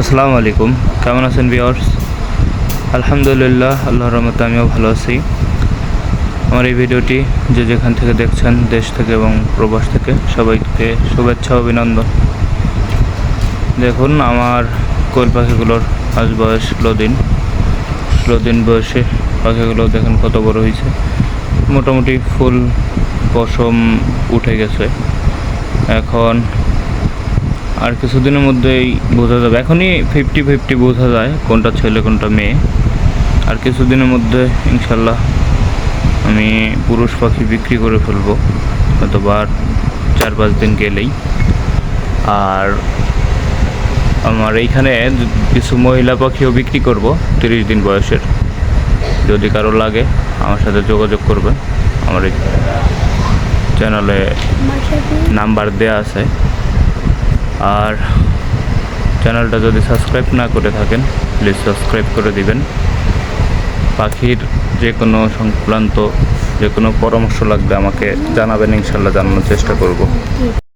আসসালামু আলাইকুম, কেমন আছেন ভিউয়ার্স? আলহামদুলিল্লাহ, আল্লাহর রহমতে আমিও ভালো আছি। আমার এই ভিডিওটি যে যেখান থেকে দেখছেন, দেশ থেকে এবং প্রবাস থেকে, সবাইকে শুভেচ্ছা অভিনন্দন। দেখুন, আমার কোয়েল পাখিগুলোর আজ বয়স 16 দিন বয়সে পাখিগুলো দেখেন কত বড় হয়েছে। মোটামুটি ফুল পশম উঠে গেছে। এখন আর কিছুদিনের মধ্যেই বোঝা যাবে। এখনই 50-50 বোঝা যায় কোনটা ছেলে কোনটা মেয়ে। আর কিছুদিনের মধ্যে ইনশাল্লাহ আমি পুরুষ পাখি বিক্রি করে ফেলবো, অথবা 4-5 দিন গেলেই। আর আমার এইখানে কিছু মহিলা পাখিও বিক্রি করব 30 দিন বয়সের। যদি কারো লাগে আমার সাথে যোগাযোগ করবেন। আমার এই চ্যানেলে নাম্বার দেয়া আছে। আর চ্যানেলটা যদি সাবস্ক্রাইব না করে থাকেন, প্লিজ সাবস্ক্রাইব করে দিবেন। পাখির যে কোনো সংক্রান্ত যে কোনো পরামর্শ লাগলে আমাকে জানাবেন, ইনশাল্লাহ জানানোর চেষ্টা করব।